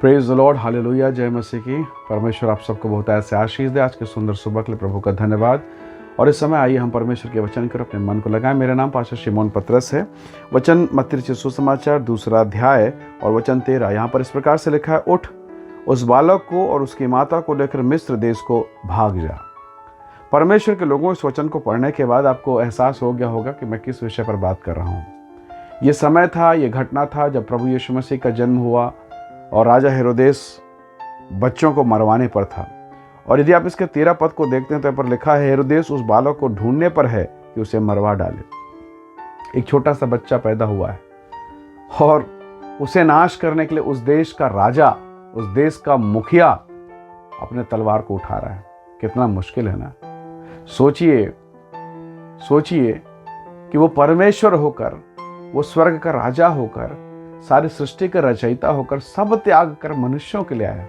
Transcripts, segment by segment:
Praise the Lord, hallelujah, जय मसीह की। परमेश्वर आप सबको बहुत ऐसे आशीष दे। आज के सुंदर सुबह के लिए प्रभु का धन्यवाद। और इस समय आइए हम परमेश्वर के वचन कर अपने मन को लगाएं। मेरा नाम पास्टर शिमोन पतरस है। वचन मत्ती रचित सुसमाचार 2 अध्याय और वचन 13 यहाँ पर इस प्रकार से लिखा है, उठ, उस बालक को और उसकी माता को लेकर मिस्र देश को भाग जा। परमेश्वर के लोगों, इस वचन को पढ़ने के बाद आपको एहसास हो गया होगा कि मैं किस विषय पर बात कर रहा हूँ। ये समय था, ये घटना था जब प्रभु यीशु मसीह का जन्म हुआ और राजा हेरोदेस बच्चों को मरवाने पर था। और यदि आप इसके 13 पद को देखते हैं तो यहाँ पर लिखा है, हेरोदेस उस बालक को ढूंढने पर है कि उसे मरवा डाले। एक छोटा सा बच्चा पैदा हुआ है और उसे नाश करने के लिए उस देश का राजा, उस देश का मुखिया अपने तलवार को उठा रहा है। कितना मुश्किल है ना। सोचिए कि वो परमेश्वर होकर, वो स्वर्ग का राजा होकर, सारी सृष्टि का रचयिता होकर सब त्याग कर मनुष्यों के लिए आया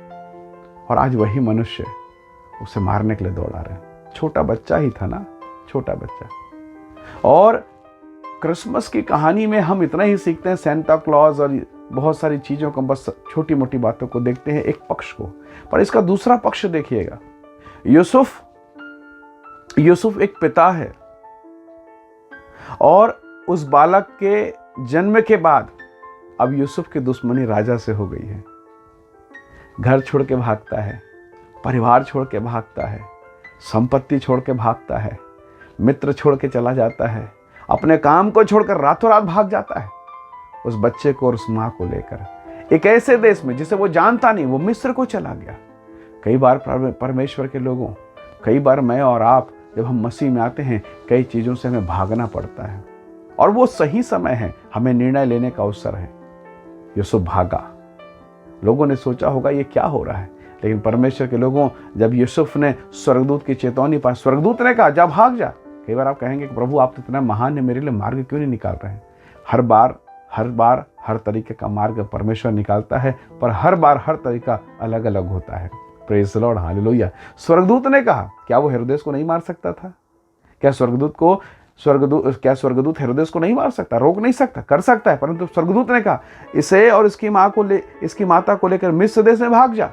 और आज वही मनुष्य उसे मारने के लिए दौड़ा रहे हैं। छोटा बच्चा ही था ना, छोटा बच्चा। और क्रिसमस की कहानी में हम इतना ही सीखते हैं, सेंटा क्लॉज और बहुत सारी चीज़ों को, बस छोटी मोटी बातों को देखते हैं, एक पक्ष को। पर इसका दूसरा पक्ष देखिएगा। यूसुफ एक पिता है और उस बालक के जन्म के बाद अब यूसुफ की दुश्मनी राजा से हो गई है। घर छोड़ के भागता है, परिवार छोड़ के भागता है, संपत्ति छोड़ के भागता है, मित्र छोड़ के चला जाता है, अपने काम को छोड़कर रातों रात भाग जाता है उस बच्चे को और उस माँ को लेकर एक ऐसे देश में जिसे वो जानता नहीं। वो मिस्र को चला गया। कई बार परमेश्वर के लोगों, कई बार मैं और आप जब हम मसीह में आते हैं, कई चीज़ों से हमें भागना पड़ता है और वो सही समय है, हमें निर्णय लेने का अवसर है। यूसुफ भागा। लोगों ने सोचा होगा ये क्या हो रहा है, लेकिन परमेश्वर के लोगों, जब यूसुफ ने स्वर्गदूत की चेतावनी पाई, स्वर्गदूत ने कहा जा भाग जा। कई बार आप कहेंगे कि प्रभु आप तो इतना महान है, मेरे लिए मार्ग क्यों नहीं निकाल रहे हैं? हर बार हर तरीके का मार्ग परमेश्वर निकालता है, पर हर बार हर तरीका अलग अलग होता है। Praise the Lord, hallelujah. स्वर्गदूत ने कहा, क्या वो हेरोदेस को नहीं मार सकता था? क्या स्वर्गदूत हेरोदेस को नहीं मार सकता, रोक नहीं सकता? कर सकता है, परंतु स्वर्गदूत ने कहा इसे और इसकी माता को लेकर मिस्र देश में भाग जा,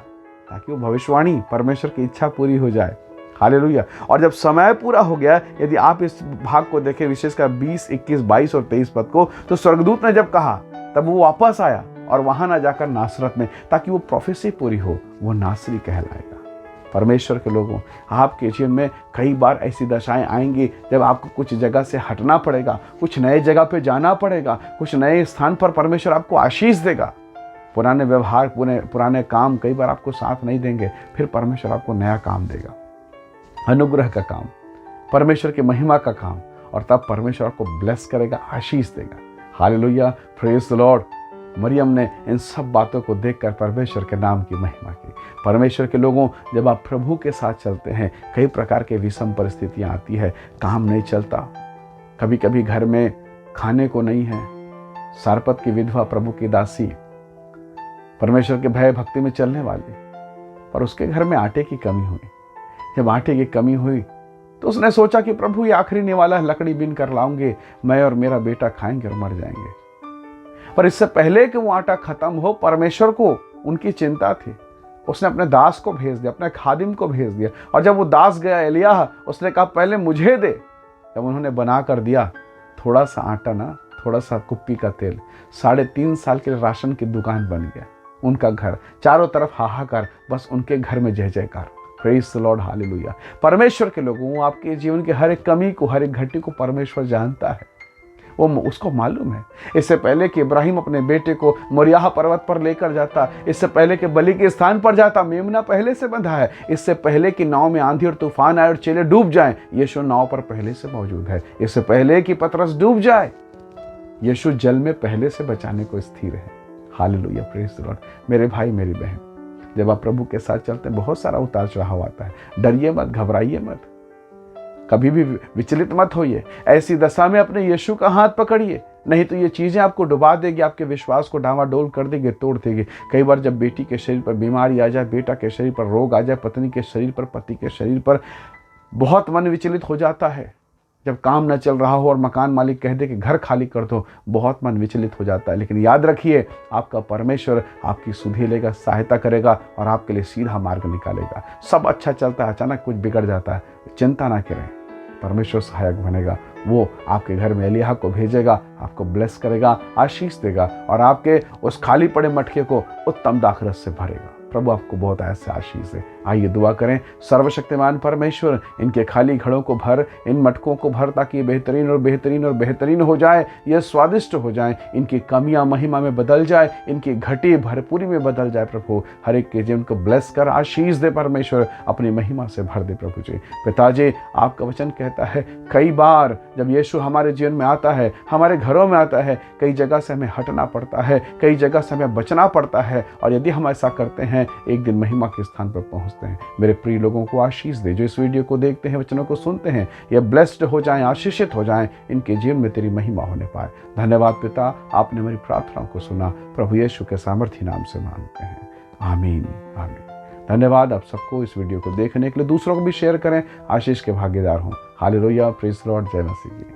ताकि वो भविष्यवाणी, परमेश्वर की इच्छा पूरी हो जाए। हालेलुया। और जब समय पूरा हो गया, यदि आप इस भाग को देखें, विशेषकर 20, 21, 22 और 23 पद को, तो स्वर्गदूत ने जब कहा तब वो वापस आया और वहां ना जाकर नासरत में, ताकि वो प्रोफेसी पूरी हो, वो नासरी कहलाएगा। परमेश्वर के लोगों, आपके जीवन में कई बार ऐसी दशाएं आएंगी जब आपको कुछ जगह से हटना पड़ेगा, कुछ नए जगह पे जाना पड़ेगा, कुछ नए स्थान पर परमेश्वर आपको आशीष देगा। पुराने व्यवहार, पुराने काम कई बार आपको साथ नहीं देंगे, फिर परमेश्वर आपको नया काम देगा, अनुग्रह का काम, परमेश्वर की महिमा का काम, और तब परमेश्वर आपको ब्लेस करेगा, आशीष देगा। Hallelujah, praise the Lord. मरियम ने इन सब बातों को देखकर परमेश्वर के नाम की महिमा की। परमेश्वर के लोगों, जब आप प्रभु के साथ चलते हैं, कई प्रकार के विषम परिस्थितियां आती है, काम नहीं चलता, कभी कभी घर में खाने को नहीं है। सारपत की विधवा, प्रभु की दासी, परमेश्वर के भय भक्ति में चलने वाली, पर उसके घर में आटे की कमी हुई। जब आटे की कमी हुई तो उसने सोचा कि प्रभु ये आखिरी निवाला है, लकड़ी बीन कर लाऊंगे, मैं और मेरा बेटा खाएंगे और मर जाएंगे। पर इससे पहले कि वो आटा खत्म हो, परमेश्वर को उनकी चिंता थी। उसने अपने दास को भेज दिया, अपने खादिम को भेज दिया, और जब वो दास गया एलिय्याह, उसने कहा पहले मुझे दे। जब उन्होंने बना कर दिया, थोड़ा सा आटा ना, थोड़ा सा कुप्पी का तेल, 3.5 साल के राशन की दुकान बन गया उनका घर। चारों तरफ हाहाकार, बस उनके घर में जय जयकार। Praise the Lord, hallelujah. परमेश्वर के लोगों, आपके जीवन के हर एक कमी को, हर एक घटी को परमेश्वर जानता है, वो उसको मालूम है। इससे पहले कि इब्राहिम अपने बेटे को मोरियाह पर्वत पर लेकर जाता, इससे पहले कि बलि के स्थान पर जाता, मेमना पहले से बंधा है। इससे पहले कि नाव में आंधी और तूफान आए और चेले डूब जाएं, यीशु नाव पर पहले से मौजूद है। इससे पहले कि पतरस डूब जाए, यीशु जल में पहले से बचाने को स्थिर है। Hallelujah, praise the Lord. मेरे भाई, मेरी बहन, जब आप प्रभु के साथ चलते हैं, बहुत सारा उतार चढ़ाव आता है। डरिए मत, घबराइए मत, कभी भी विचलित मत होइए। ऐसी दशा में अपने यीशु का हाथ पकड़िए, नहीं तो ये चीज़ें आपको डुबा देगी, आपके विश्वास को डावाडोल कर देगी, तोड़ देगी। कई बार जब बेटी के शरीर पर बीमारी आ जाए, बेटा के शरीर पर रोग आ जाए, पत्नी के शरीर पर, पति के शरीर पर, बहुत मन विचलित हो जाता है। जब काम न चल रहा हो और मकान मालिक कह दे कि घर खाली कर दो, बहुत मन विचलित हो जाता है। लेकिन याद रखिए, आपका परमेश्वर आपकी सुधि लेगा, सहायता करेगा और आपके लिए सीधा मार्ग निकालेगा। सब अच्छा चलता है, अचानक कुछ बिगड़ जाता है, चिंता ना करें, परमेश्वर सहायक बनेगा। वो आपके घर में एलिय्याह को भेजेगा, आपको ब्लेस करेगा, आशीष देगा और आपके उस खाली पड़े मटके को उत्तम दाखरस से भरेगा। प्रभु आपको बहुत ऐसे आशीष है। आइए दुआ करें। सर्वशक्तिमान परमेश्वर, इनके खाली घड़ों को भर, इन मटकों को भर, ताकि बेहतरीन और बेहतरीन और बेहतरीन हो जाए, यह स्वादिष्ट हो जाए, इनकी कमियां महिमा में बदल जाए, इनकी घटी भरपूरी में बदल जाए। प्रभु हर एक के जीवन को ब्लेस कर, आशीष दे परमेश्वर, अपनी महिमा से भर दे प्रभु जी। पिताजी, आपका वचन कहता है कई बार जब यीशु हमारे जीवन में आता है, हमारे घरों में आता है, कई जगह से हमें हटना पड़ता है, कई जगह से हमें बचना पड़ता है, और यदि हम ऐसा करते हैं एक दिन महिमा के स्थान पर पहुंचते हैं। मेरे प्रिय लोगों को आशीष दे, जो इस वीडियो को देखते हैं, वचनों को सुनते हैं, ये ब्लेस्ड हो जाएं, आशीषित हो जाएं, इनके जीवन में तेरी महिमा होने पाए। धन्यवाद पिता, आपने मेरी प्रार्थनाओं को सुना। प्रभु यीशु के सामर्थी नाम से मांगते हैं, आमीन आमीन। धन्यवाद आप सबको इस वीडियो को देखने के लिए। दूसरों को भी शेयर करें, आशीष के भागीदार हों। हालेलुया, प्रेज़ द लॉर्ड, जय मसीह की।